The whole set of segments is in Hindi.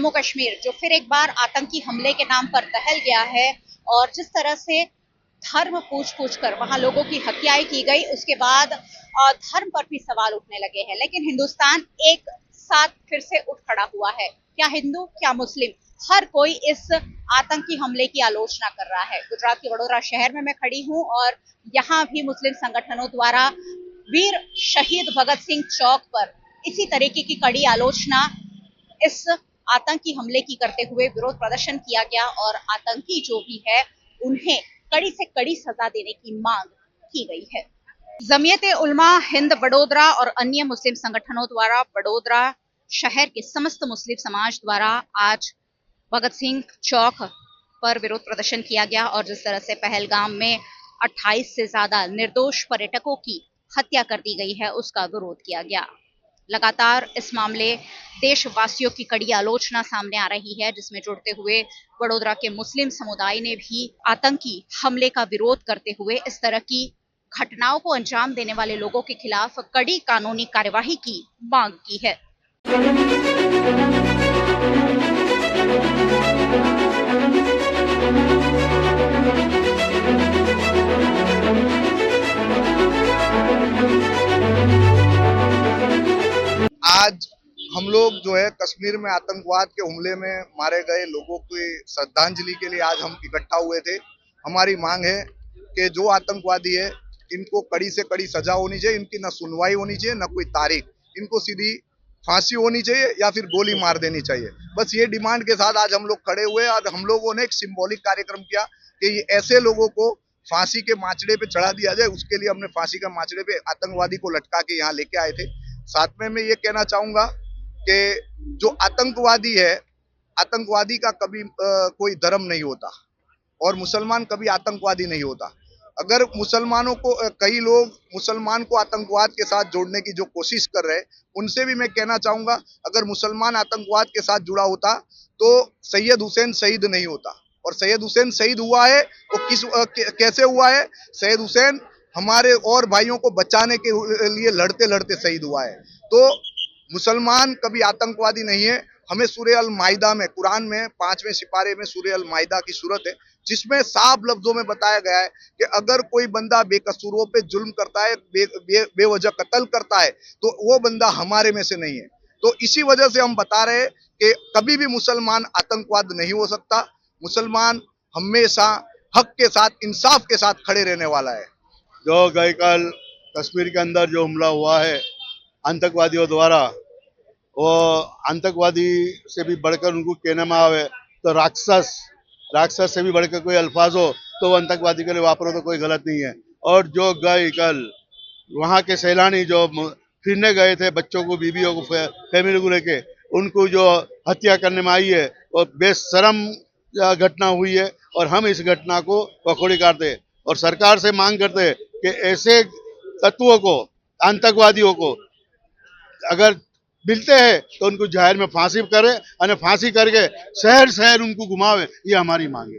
जम्मू कश्मीर जो फिर एक बार आतंकी हमले के नाम पर दहल गया है और जिस तरह से धर्म पूछ कर वहां लोगों की हत्याएं की गई, उसके बाद धर्म पर भी सवाल उठने लगे हैं। लेकिन हिंदुस्तान एक साथ फिर से उठ खड़ा हुआ है। क्या हिंदू, क्या मुस्लिम, हर कोई इस आतंकी हमले की आलोचना कर रहा है। गुजरात के वडोदरा शहर में मैं खड़ी हूं और यहाँ भी मुस्लिम संगठनों द्वारा वीर शहीद भगत सिंह चौक पर इसी तरीके की कड़ी आलोचना इस आतंकी हमले की करते हुए विरोध प्रदर्शन किया गया और आतंकी जो भी है उन्हें कड़ी से कड़ी सजा देने की मांग की गई है। जमीयत उलमा हिंद वडोदरा और अन्य मुस्लिम संगठनों द्वारा वडोदरा शहर के समस्त मुस्लिम समाज द्वारा आज भगत सिंह चौक पर विरोध प्रदर्शन किया गया और जिस तरह से पहलगाम में 28 से ज्यादा निर्दोष पर्यटकों की हत्या कर दी गई है, उसका विरोध किया गया। लगातार इस मामले देशवासियों की कड़ी आलोचना सामने आ रही है, जिसमें जुड़ते हुए वडोदरा के मुस्लिम समुदाय ने भी आतंकी हमले का विरोध करते हुए इस तरह की घटनाओं को अंजाम देने वाले लोगों के खिलाफ कड़ी कानूनी कार्यवाही की मांग की है। आज हम लोग जो है कश्मीर में आतंकवाद के हमले में मारे गए लोगों की श्रद्धांजलि के लिए आज हम इकट्ठा हुए थे। हमारी मांग है कि जो आतंकवादी है इनको कड़ी से कड़ी सजा होनी चाहिए, इनकी न सुनवाई होनी चाहिए न कोई तारीख, इनको सीधी फांसी होनी चाहिए या फिर गोली मार देनी चाहिए। बस ये डिमांड के साथ आज हम लोग खड़े हुए और हम लोगों ने एक सिंबॉलिक कार्यक्रम किया कि ये ऐसे लोगों को फांसी के माचड़े पे चढ़ा दिया जाए। उसके लिए हमने फांसी के माचड़े पे आतंकवादी को लटका के यहाँ लेके आए थे। साथ में मैं ये कहना चाहूंगा कि जो आतंकवादी है, आतंकवादी का कभी कोई धर्म नहीं होता और मुसलमान कभी आतंकवादी नहीं होता। अगर मुसलमानों को कई लोग मुसलमान को आतंकवाद के साथ जोड़ने की जो कोशिश कर रहे हैं, उनसे भी मैं कहना चाहूंगा अगर मुसलमान आतंकवाद के साथ जुड़ा होता तो सैयद हुसैन शहीद नहीं होता। और सैयद हुसैन शहीद हुआ है तो कैसे हुआ है? सैयद हुसैन हमारे और भाइयों को बचाने के लिए लड़ते लड़ते शहीद हुआ है। तो मुसलमान कभी आतंकवादी नहीं है। हमें सूरह अल माइदा में, कुरान में 5वें सिपारे में सूरह अल माइदा की सूरत है जिसमें साफ लफ्जों में बताया गया है कि अगर कोई बंदा बेकसूरों पे जुल्म करता है, बेवजह कत्ल करता है तो वो बंदा हमारे में से नहीं है। तो इसी वजह से हम बता रहे हैं कि कभी भी मुसलमान आतंकवाद नहीं हो सकता। मुसलमान हमेशा हक के साथ, इंसाफ के साथ खड़े रहने वाला है। जो गई कल कश्मीर के अंदर जो हमला हुआ है आतंकवादियों द्वारा, वो आतंकवादी से भी बढ़कर उनको कहने में आवे तो राक्षस से भी बढ़कर कोई अल्फाज हो तो वो आतंकवादी के लिए वापरो तो कोई गलत नहीं है। और जो गए कल वहाँ के सैलानी जो फिरने गए थे, बच्चों को, बीवियों को, फैमिली को लेके, उनको जो हत्या करने में आई है वो बेशरम घटना हुई है और हम इस घटना को वखोड़ी काटते हैं और सरकार से मांग करते हैं कि ऐसे तत्वों को, आतंकवादियों को अगर मिलते हैं तो उनको जाहिर में फांसी करे और फांसी करके शहर शहर उनको घुमावे, ये हमारी मांग है।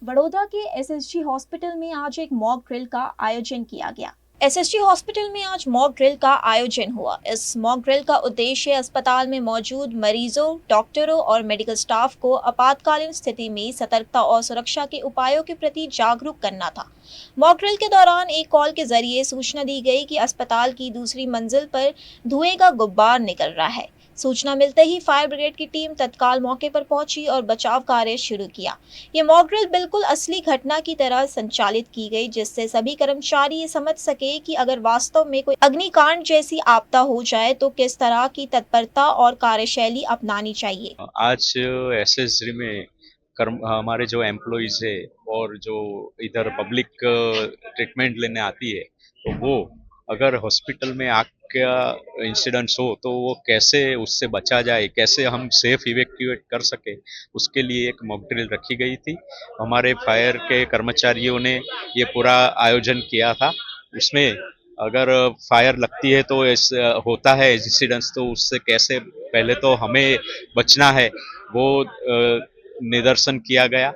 वडोदरा के एसएसजी हॉस्पिटल में आज एक मॉक ड्रिल का आयोजन किया गया। एसएसजी हॉस्पिटल में आज मॉक ड्रिल का आयोजन हुआ। इस मॉक ड्रिल का उद्देश्य अस्पताल में मौजूद मरीजों, डॉक्टरों और मेडिकल स्टाफ को आपातकालीन स्थिति में सतर्कता और सुरक्षा के उपायों के प्रति जागरूक करना था। मॉक ड्रिल के दौरान एक कॉल के जरिए सूचना दी गई कि अस्पताल की दूसरी मंजिल पर धुएं का गुब्बार निकल रहा है। सूचना मिलते ही फायर ब्रिगेड की टीम तत्काल मौके पर पहुंची और बचाव कार्य शुरू किया। ये मॉक ड्रिल बिल्कुल असली घटना की तरह संचालित की गई, जिससे सभी कर्मचारी ये समझ सके कि अगर वास्तव में कोई अग्निकांड जैसी आपदा हो जाए तो किस तरह की तत्परता और कार्यशैली अपनानी चाहिए। आज एसएसजी में हमारे जो एम्प्लॉइज है और जो इधर पब्लिक ट्रीटमेंट लेने आती है, तो वो अगर हॉस्पिटल में आग का इंसिडेंट्स हो तो वो कैसे उससे बचा जाए, कैसे हम सेफ इवैक्यूएट कर सके, उसके लिए एक मॉक ड्रिल रखी गई थी। हमारे फायर के कर्मचारियों ने ये पूरा आयोजन किया था। उसमें अगर फायर लगती है तो होता है इंसिडेंट्स, तो उससे कैसे पहले तो हमें बचना है वो निदर्शन किया गया।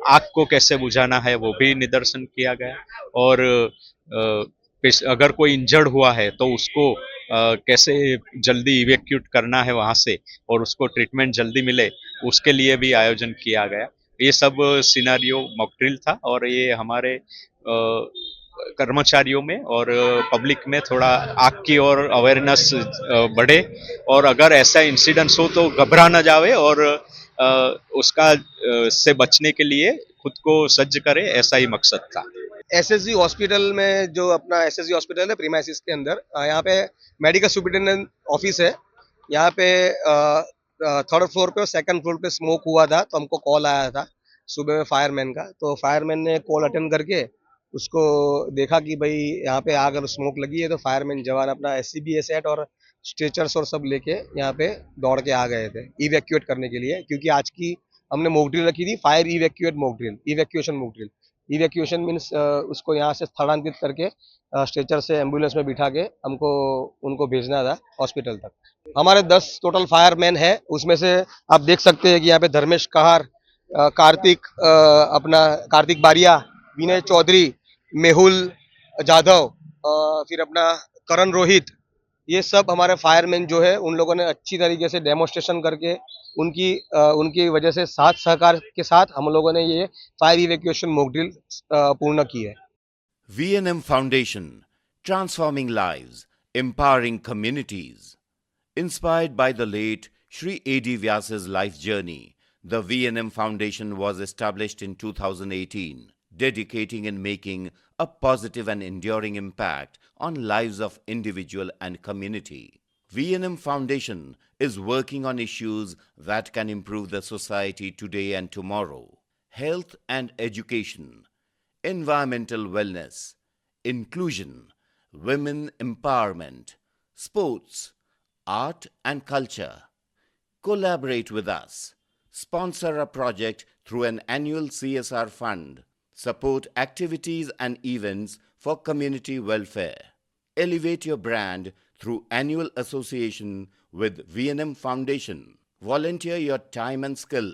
आग को कैसे बुझाना है वो भी निदर्शन किया गया और अगर कोई इंजर्ड हुआ है तो उसको कैसे जल्दी इवैक्यूट करना है वहाँ से और उसको ट्रीटमेंट जल्दी मिले, उसके लिए भी आयोजन किया गया। ये सब सिनेरियो मॉक ड्रिल था और ये हमारे कर्मचारियों में और पब्लिक में थोड़ा आग की और अवेयरनेस बढ़े और अगर ऐसा इंसिडेंट्स हो तो घबरा न जावे और उसका से बचने के लिए खुद को सज्ज करे, ऐसा ही मकसद था। एसएसजी हॉस्पिटल में जो अपना एसएसजी हॉस्पिटल है प्रीमाइसिस के अंदर, यहाँ पे मेडिकल सुपरिटेंडेंट ऑफिस है। यहाँ पे थर्ड फ्लोर पे और सेकंड फ्लोर पे स्मोक हुआ था, तो हमको कॉल आया था सुबह में फायरमैन का। तो फायरमैन ने कॉल अटेंड करके उसको देखा कि भाई यहाँ पे आग और स्मोक लगी है, तो फायरमैन जवान अपना एससीबी सेट और स्ट्रेचर्स और सब लेके यहाँ पे दौड़ के आ गए थे इवैक्यूएट करने के लिए, क्योंकि आज की हमने मॉक ड्रिल रखी थी, fire evacuate mock drill, evacuation mock drill. Evacuation means उसको यहाँ से स्थलांतरित करके स्ट्रेचर से एम्बुलेंस में बिठा के हमको उनको भेजना था हॉस्पिटल तक। हमारे 10 टोटल फायरमैन है, उसमें से आप देख सकते हैं कि यहाँ पे धर्मेश कहार, कार्तिक बारिया, विनय चौधरी, मेहुल जाधव, फिर अपना करण रोहित, ये सब हमारे फायरमैन जो है उन लोगों ने अच्छी तरीके से डेमोन्स्ट्रेशन करके उनकी वजह से साथ सहकार के साथ हम लोगों ने ये फायर इवैक्यूएशन मॉक ड्रिल पूर्ण की है। VNM Foundation, transforming lives, empowering communities. Inspired by the late Shri A.D. Vyas's life journey, the VNM Foundation was established in 2018, dedicating and making a positive and enduring impact on lives of individual and community. VNM Foundation is working on issues that can improve the society today and tomorrow: health and education, environmental wellness, inclusion, women empowerment, sports, art and culture. Collaborate with us. Sponsor a project through an annual CSR fund. Support activities and events for community welfare. Elevate your brand through annual association with VNM Foundation. Volunteer your time and skill.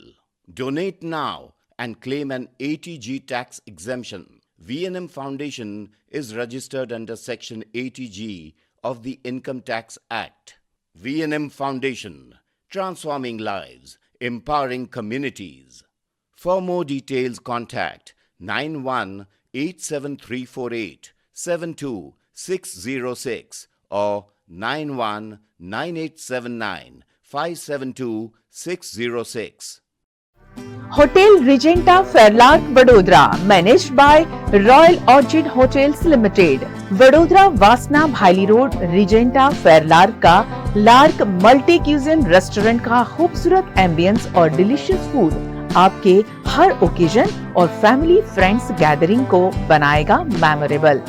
Donate now and claim an 80G tax exemption. VNM Foundation is registered under Section 80G of the Income Tax Act. VNM Foundation, transforming lives, empowering communities. For more details, contact 918734872606 or 919879572606. Hotel Regenta Fairlark Vadodara, managed by Royal Orchid Hotels Limited, Vadodara वासना भाईली रोड रिजेंटा फेयरलार्क का लार्क मल्टी क्यूजिन रेस्टोरेंट का खूबसूरत एम्बियंस और डिलीशियस फूड आपके हर ओकेजन और फैमिली फ्रेंड्स गैदरिंग को बनाएगा मेमोरेबल।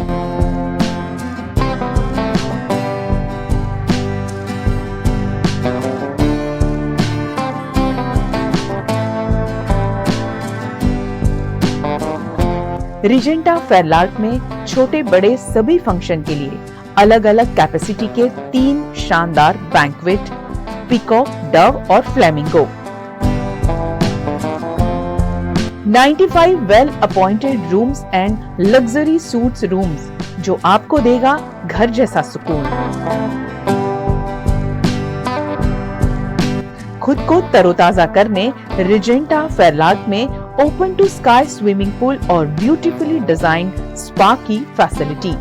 रिजेंटा फेयरलार्क में छोटे बड़े सभी फंक्शन के लिए अलग अलग कैपेसिटी के 3 शानदार बैंक्वेट, पीकॉक, डव और flamingo, 95 well appointed rooms and luxury suits rooms जो आपको देगा घर जैसा सुकून। खुद को तरोताजा करने रिजेंटा फेयरलार्क में open to sky swimming pool और ब्यूटीफुली डिजाइन्ड स्पा की फैसिलिटी।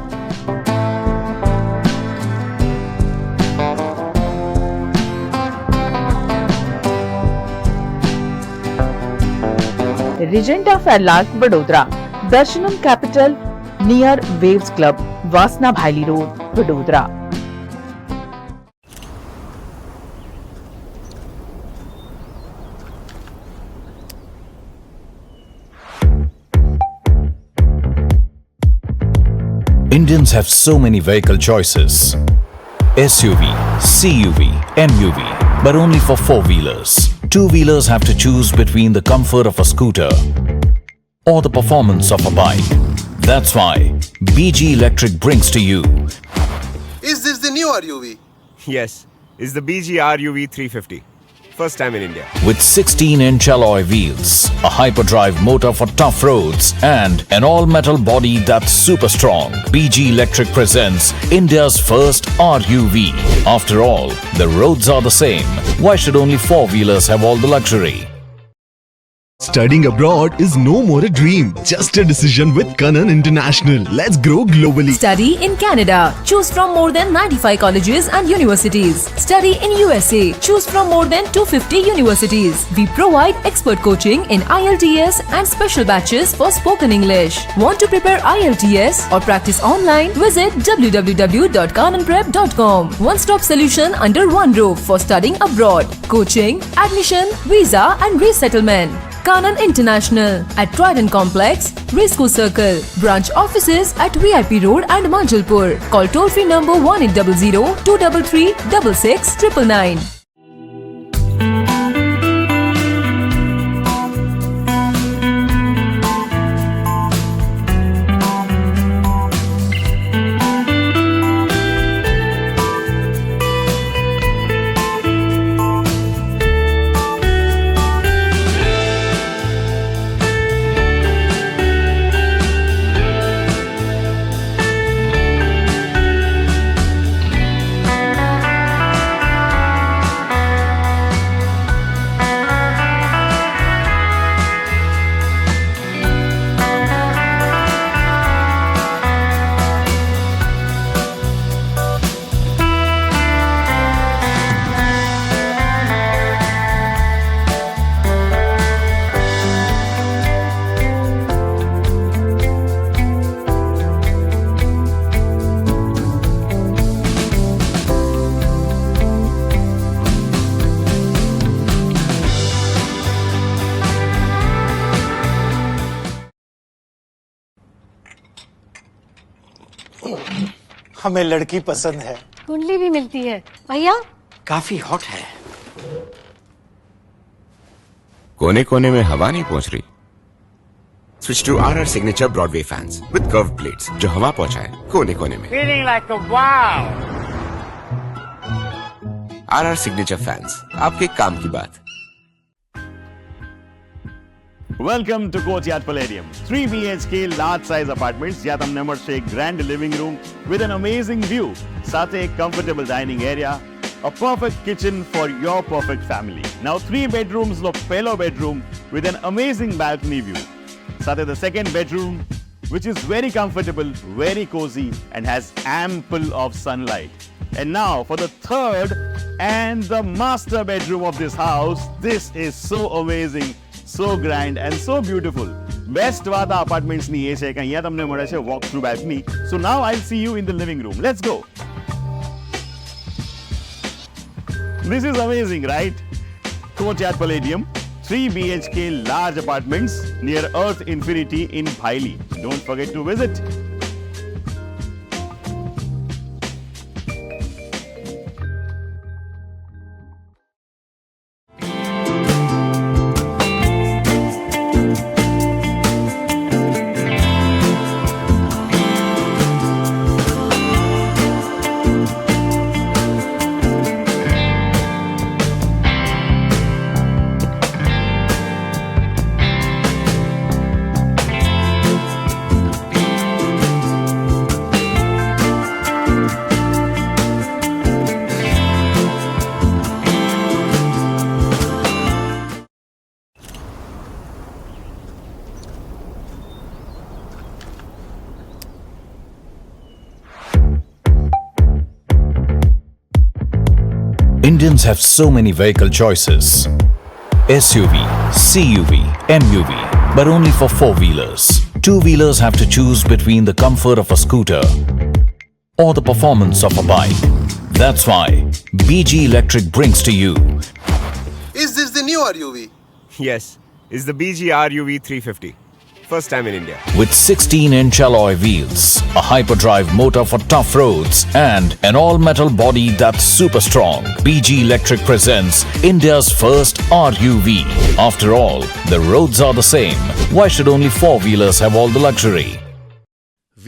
Regenta Fairlark Vadodara, Darshanam capital near waves club, Vasna Bhayli road, Vadodara. Indians have so many vehicle choices: SUV, CUV, MUV, but only for four-wheelers. Two-wheelers have to choose between the comfort of a scooter or the performance of a bike. That's why BG Electric brings to you. Is this the new RUV? Yes, it's the BG RUV 350. First time in India. With 16-inch alloy wheels, a hyperdrive motor for tough roads, and an all-metal body that's super strong, BG Electric presents India's first RUV. After all, the roads are the same. Why should only four-wheelers have all the luxury? Studying abroad is no more a dream, just a decision with Kanan International. Let's grow globally. Study in Canada. Choose from more than 95 colleges and universities. Study in USA. Choose from more than 250 universities. We provide expert coaching in IELTS and special batches for spoken English. Want to prepare IELTS or practice online? Visit www.kananprep.com. One-stop solution under one roof for studying abroad. Coaching, admission, visa and resettlement. Kanan International at Trident Complex, Racecourse Circle. Branch offices at VIP Road and Manjalpur. Call toll-free number 1800-233-6699. हमें लड़की पसंद है। कुंडली भी मिलती है भैया। काफी हॉट है। कोने कोने में हवा नहीं पहुंच रही। Switch to RR Signature Broadway fans with curved blades जो हवा पहुंचाए कोने कोने में। Feeling like a wow. RR Signature fans, आपके काम की बात। Welcome to Courtyard Palladium. 3 BHK large size apartments જ્યાં તમને મળશે એક grand living room with an amazing view. સાથે એક comfortable dining area, a perfect kitchen for your perfect family. Now 3 bedrooms નો પહેલો bedroom with an amazing balcony view. સાથે the second bedroom which is very comfortable, very cozy and has ample of sunlight. And now for the third and the master bedroom of this house. This is so amazing. So grand and so beautiful. Best વાત આ apartments ની એ છે કે અહીંયા તમને મળે છે walk through balcony. So now I'll see you in the living room. Let's go. This is amazing, right? Courtyard Palladium, 3 BHK large apartments near Earth Infinity in Bhaili. Don't forget to visit. Indians have so many vehicle choices. SUV, CUV, MUV, but only for four-wheelers. Two-wheelers have to choose between the comfort of a scooter or the performance of a bike. That's why BG Electric brings to you. Is this the new RUV? Yes, it's the BG RUV 350. First time in India. With 16-inch alloy wheels, a hyperdrive motor for tough roads, and an all-metal body that's super strong, BG Electric presents India's first RUV. After all, the roads are the same. Why should only four-wheelers have all the luxury?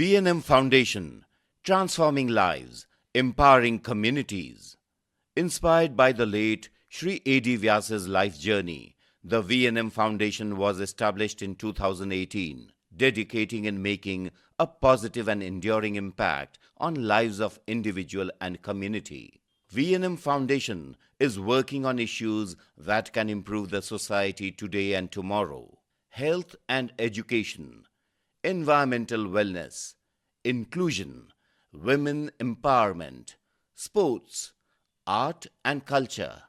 V&M Foundation, transforming lives, empowering communities. Inspired by the late Sri A.D. Vyas's life journey, the V&M Foundation was established in 2018, dedicating and making a positive and enduring impact on lives of individual and community. V&M Foundation is working on issues that can improve the society today and tomorrow: health and education, environmental wellness, inclusion, women empowerment, sports, art and culture.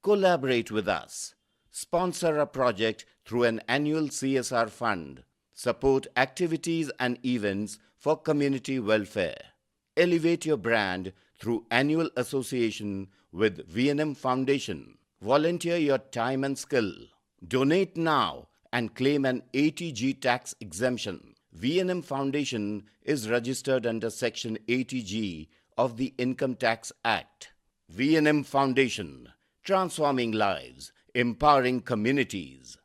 Collaborate with us. Sponsor a project through an annual CSR fund. Support activities and events for community welfare. Elevate your brand through annual association with V&M Foundation. Volunteer your time and skill. Donate now and claim an 80G tax exemption. V&M Foundation is registered under Section 80G of the Income Tax Act. V&M Foundation, transforming lives, empowering communities.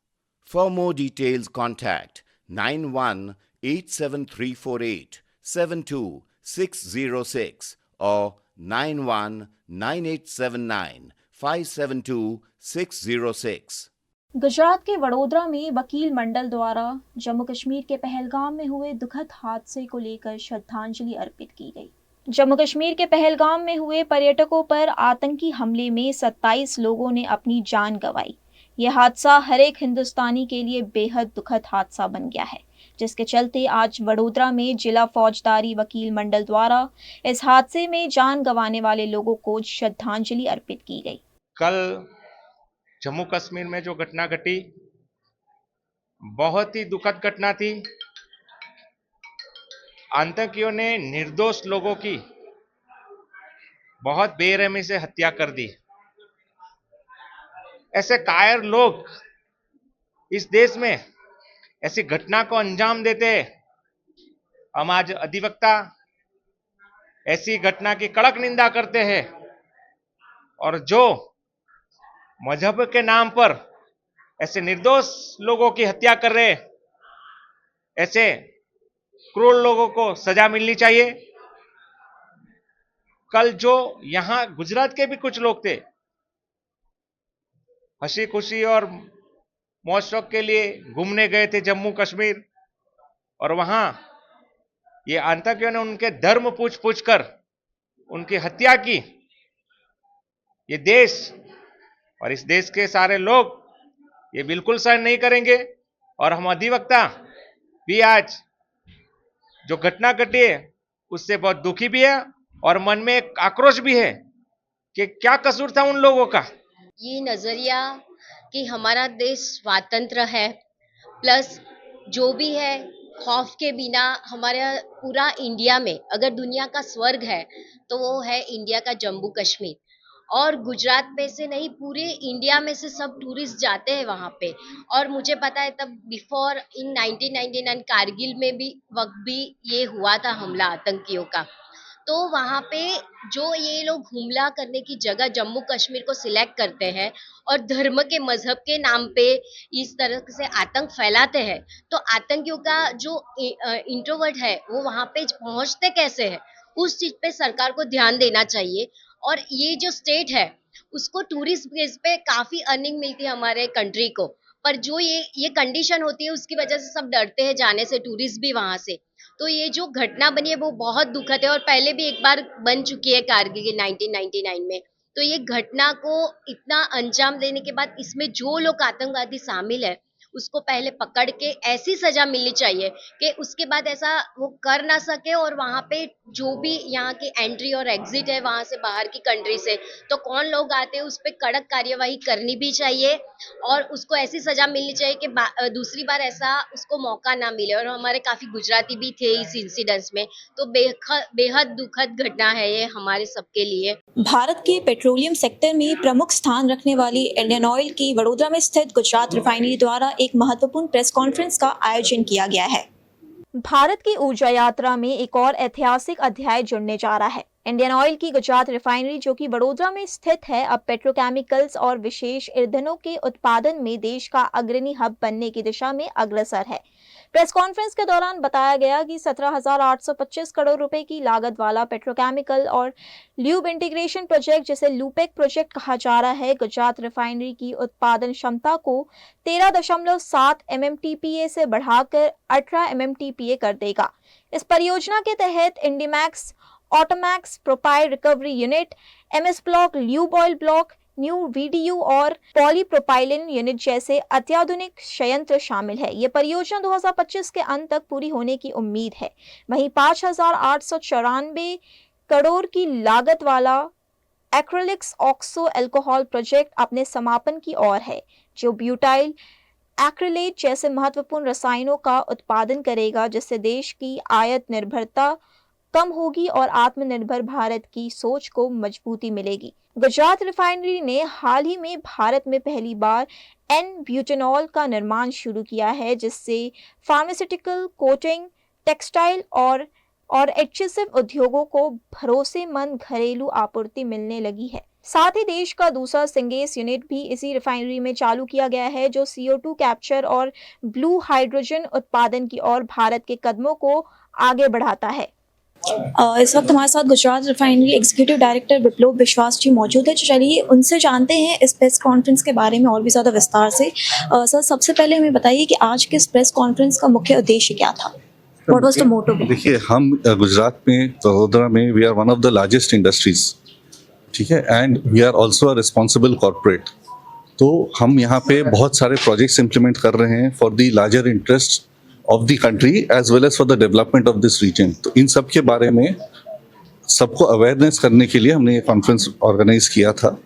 For more details, contact 918734872606 or 919879572606. Gujarat के वडोदरा में वकील मंडल द्वारा जम्मू कश्मीर के पहलगाम में हुए दुखद हादसे को लेकर श्रद्धांजलि अर्पित की गई। जम्मू कश्मीर के पहलगाम में हुए पर्यटकों पर आतंकी हमले में 27 लोगों ने अपनी जान गंवाई। यह हादसा हर एक हिंदुस्तानी के लिए बेहद दुखद हादसा बन गया है, जिसके चलते आज वडोदरा में जिला फौजदारी वकील मंडल द्वारा इस हादसे में जान गंवाने वाले लोगों को श्रद्धांजलि अर्पित की गई। कल जम्मू कश्मीर में जो घटना घटी, बहुत ही दुखद घटना थी। आतंकियों ने निर्दोष लोगों की बहुत बेरहमी से हत्या कर दी। ऐसे कायर लोग इस देश में ऐसी घटना को अंजाम देते हैं। हम आज अधिवक्ता ऐसी घटना की कड़क निंदा करते हैं, और जो मजहब के नाम पर ऐसे निर्दोष लोगों की हत्या कर रहे, ऐसे क्रूर लोगों को सजा मिलनी चाहिए। कल जो यहां गुजरात के भी कुछ लोग थे, हंसी खुशी और मौज शौक के लिए घूमने गए थे जम्मू कश्मीर, और वहां ये आतंकियों ने उनके धर्म पूछ कर उनकी हत्या की। ये देश और इस देश के सारे लोग ये बिल्कुल सहन नहीं करेंगे। और हम अधिवक्ता भी आज जो घटना घटी है उससे बहुत दुखी भी है, और मन में एक आक्रोश भी है कि क्या कसूर था उन लोगों का। ये नजरिया कि हमारा देश स्वतंत्र है, प्लस जो भी है खौफ के बिना हमारा पूरा इंडिया में अगर दुनिया का स्वर्ग है तो वो है इंडिया का जम्मू कश्मीर। और गुजरात में से नहीं, पूरे इंडिया में से सब टूरिस्ट जाते हैं वहाँ पे। और मुझे पता है तब बिफोर इन 1999 कारगिल में भी वक्त भी ये हुआ था हमला आतंकियों का। तो वहाँ पे जो ये लोग हमला करने की जगह जम्मू कश्मीर को सिलेक्ट करते हैं और धर्म के मजहब के नाम पे इस तरह से आतंक फैलाते हैं, तो आतंकियों का जो इंट्रोवर्ट है वो वहाँ पे पहुँचते कैसे है, उस चीज पे सरकार को ध्यान देना चाहिए। और ये जो स्टेट है उसको टूरिस्ट बेस पे काफी अर्निंग मिलती है हमारे कंट्री को, पर जो ये कंडीशन होती है उसकी वजह से सब डरते हैं जाने से, टूरिस्ट भी वहां से। तो ये जो घटना बनी है वो बहुत दुखद है, और पहले भी एक बार बन चुकी है कारगिल के 1999 में। तो ये घटना को इतना अंजाम देने के बाद इसमें जो लोग आतंकवादी शामिल है उसको पहले पकड़ के ऐसी सजा मिलनी चाहिए कि उसके बाद ऐसा वो कर ना सके। और वहाँ पे जो भी यहाँ की एंट्री और एग्जिट है वहाँ से बाहर की कंट्री से, तो कौन लोग आते हैं उस पर कड़क कार्यवाही करनी भी चाहिए, और उसको ऐसी सजा मिलनी चाहिए कि दूसरी बार ऐसा उसको मौका ना मिले। और हमारे काफी गुजराती भी थे इस इंसिडेंट्स में, तो बेहद दुखद घटना है ये हमारे सबके लिए। भारत के पेट्रोलियम सेक्टर में प्रमुख स्थान रखने वाली इंडियन ऑयल की वडोदरा में स्थित गुजरात रिफाइनरी द्वारा एक महत्वपूर्ण प्रेस कॉन्फ्रेंस का आयोजन किया गया है। भारत की ऊर्जा यात्रा में एक और ऐतिहासिक अध्याय जुड़ने जा रहा है। इंडियन ऑयल की गुजरात रिफाइनरी जो कि वडोदरा में स्थित है, अब पेट्रोकेमिकल्स और विशेष ईंधनों के उत्पादन में देश का अग्रणी हब बनने की दिशा में अग्रसर है। प्रेस कॉन्फ्रेंस के दौरान बताया गया कि 17,825 करोड़ रुपए की लागत वाला पेट्रोकेमिकल और ल्यूब इंटीग्रेशन प्रोजेक्ट, जिसे लूपेक प्रोजेक्ट कहा जा रहा है, गुजरात रिफाइनरी की उत्पादन क्षमता को 13.7 MMTPA से बढ़ाकर 18 MMTPA कर देगा। इस परियोजना के तहत Indmax, Automax, propyl recovery unit, MS block, lube oil block, new VDU और पॉलीप्रोपाइलिन यूनिट जैसे अत्याधुनिक संयंत्र शामिल है। ये परियोजना 2025 के अंत तक पूरी होने की उम्मीद है। वहीं 5,894 करोड़ की लागत वाला एक्रिलिक्स ऑक्सो अल्कोहल प्रोजेक्ट अपने समापन की ओर है, जो ब्यूटाइल एक्रिलेट जैसे महत्वपूर्ण रसायनों का उत्पादन करेगा, जिससे देश की आयात निर्भरता कम होगी और आत्मनिर्भर भारत की सोच को मजबूती मिलेगी। गुजरात रिफाइनरी ने हाल ही में भारत में पहली बार N-ब्यूटेनॉल का निर्माण शुरू किया है, जिससे फार्मास्यूटिकल, कोटिंग, टेक्सटाइल और एडहेसिव उद्योगों को भरोसेमंद घरेलू आपूर्ति मिलने लगी है। साथ ही देश का दूसरा सिंगेस यूनिट भी इसी रिफाइनरी में चालू किया गया है, जो CO2 कैप्चर और ब्लू हाइड्रोजन उत्पादन की ओर भारत के कदमों को आगे बढ़ाता है। इस वक्त हमारे साथ गुजरात रिफाइनरी एग्जीक्यूटिव डायरेक्टर विप्लव विश्वास जी मौजूद है। चलिए उनसे जानते हैं इस प्रेस कॉन्फ्रेंस के बारे में और भी ज़्यादा विस्तार से। सर, सबसे पहले हमें बताइए कि आज के इस प्रेस कॉन्फ्रेंस का मुख्य उद्देश्य क्या था? What was the motto? देखिए, हम गुजरात में, वडोदरा में, we are one of the largest industries, ठीक है, and we are also a responsible corporate. तो हम यहाँ पे बहुत सारे प्रोजेक्ट्स इंप्लीमेंट कर रहे हैं for the larger interest of the country as well as for the development of this region. तो इन सब के बारे में सबको अवेयरनेस करने के लिए हमने ये कॉन्फ्रेंस ऑर्गेनाइज किया था।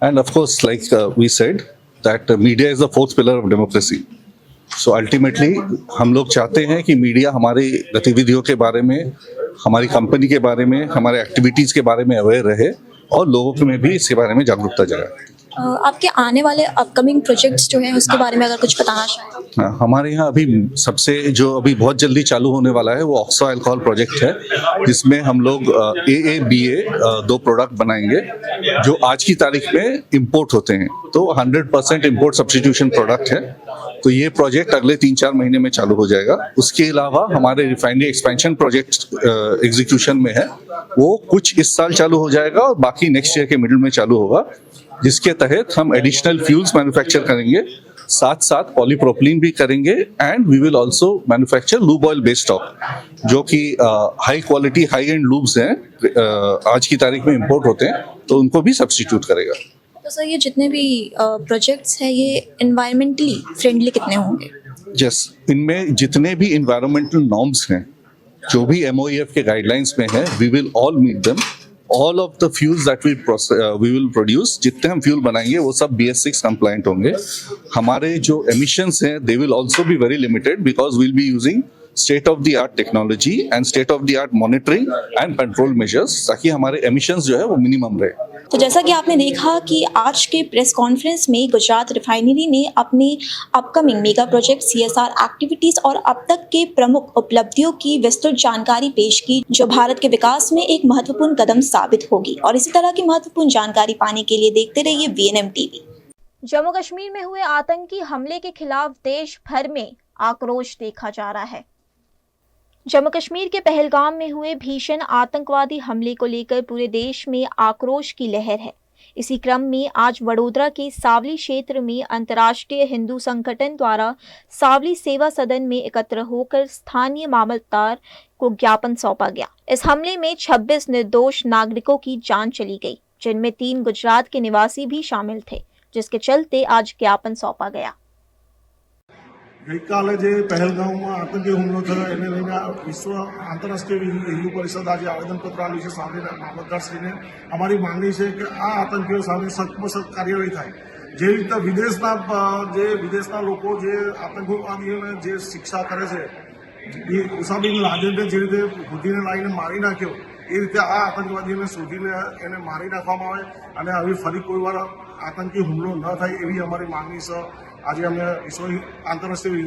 And of course, like we said that media is the fourth pillar of democracy. So ultimately हम लोग चाहते हैं कि मीडिया हमारी गतिविधियों के बारे में, हमारी कंपनी के बारे में, हमारे एक्टिविटीज़ के बारे में अवेयर रहे और लोगों में भी इसके बारे में जागरूकता जगाए। आपके आने वाले अपकमिंग प्रोजेक्ट्स जो हैं उसके बारे में अगर कुछ बताना चाहें। हाँ, हमारे यहाँ अभी सबसे जो अभी बहुत जल्दी चालू होने वाला है वो ऑक्सो अल्कोहल प्रोजेक्ट है, जिसमें हम लोग AA-BA 2 प्रोडक्ट बनाएंगे जो आज की तारीख में इंपोर्ट होते हैं। तो 100% इंपोर्ट सब्स्टिट्यूशन प्रोडक्ट है। तो ये प्रोजेक्ट अगले 3-4 महीने में चालू हो जाएगा। उसके अलावा हमारे रिफाइनरी एक्सपेंशन प्रोजेक्ट एग्जीक्यूशन में है, वो कुछ इस साल चालू हो जाएगा और बाकी नेक्स्ट ईयर के मिडिल में चालू होगा, जिसके तहत हम एडिशनल फ्यूल्स मैन्युफैक्चर करेंगे, साथ साथ पॉलीप्रोपिलीन भी करेंगे, and we will also manufacture lube oil based stock, जो कि high quality high end lubes हैं, आज की तारीख में इंपोर्ट होते हैं, तो उनको भी सब्स्टिट्यूट करेगा। तो सर, ये जितने भी प्रोजेक्ट्स हैं ये एनवायरमेंटली फ्रेंडली कितने होंगे? यस, इनमें जितने भी इन्वायरमेंटल नॉर्म्स हैं, जो भी MOEF के गाइडलाइंस में है, we will all meet them. All of the fuels that we will produce, जितने हम फ्यूल बनाएंगे वो सब BS6 compliant होंगे। हमारे जो emissions हैं they will also be very limited because we'll be using state of the art technology and state of the art monitoring and control measures, ताकि हमारे emissions जो है वो minimum रहे। तो जैसा कि आपने देखा कि आज के प्रेस कॉन्फ्रेंस में गुजरात रिफाइनरी ने अपनी upcoming mega project, CSR activities और अब तक के प्रमुख उपलब्धियों की विस्तृत जानकारी पेश की, जो भारत के विकास में एक महत्वपूर्ण कदम साबित होगी। और इसी तरह की महत्वपूर्ण जानकारी पाने के लिए देखते रहिए VNM TV। जम्मू कश्मीर में हुए आतंकी हमले के खिलाफ देश भर में आक्रोश देखा जा रहा है। जम्मू कश्मीर के पहलगाम में हुए भीषण आतंकवादी हमले को लेकर पूरे देश में आक्रोश की लहर है। इसी क्रम में आज वडोदरा के सावली क्षेत्र में अंतर्राष्ट्रीय हिंदू संगठन द्वारा सावली सेवा सदन में एकत्र होकर स्थानीय मामलतदार को ज्ञापन सौंपा गया। इस हमले में 26 निर्दोष नागरिकों की जान चली गई, जिनमें 3 गुजरात के निवासी भी शामिल थे, जिसके चलते आज ज्ञापन सौंपा गया। ગઈકાલે જે પહેલગામમાં આતંકી હુમલો થયો એને લઈને વિશ્વ આંતરરાષ્ટ્રીય હિન્દુ પરિષદ આજે આવેદનપત્ર આપ્યું છે સામેના મામલતદારશ્રીને। અમારી માંગણી છે કે આ આતંકીઓ સામે સખ્ત કાર્યવાહી થાય। જે રીતે વિદેશના લોકો જે આતંકવાદીઓને જે શિક્ષા કરે છે, ઉસામા બિન લાદેનને જે રીતે શોધીને લાવીને મારી નાખ્યો, એ રીતે આ આતંકવાદીઓને શોધીને એને મારી નાખવામાં આવે અને આવી ફરી કોઈ વાર આતંકી હુમલો ન થાય એવી અમારી માંગણી છે। આજે અમે આંતરરાષ્ટ્રીય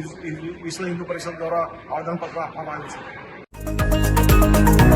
વિશ્વ હિન્દુ પરિષદ દ્વારા આવેદનપત્ર આપવામાં આવ્યું છે।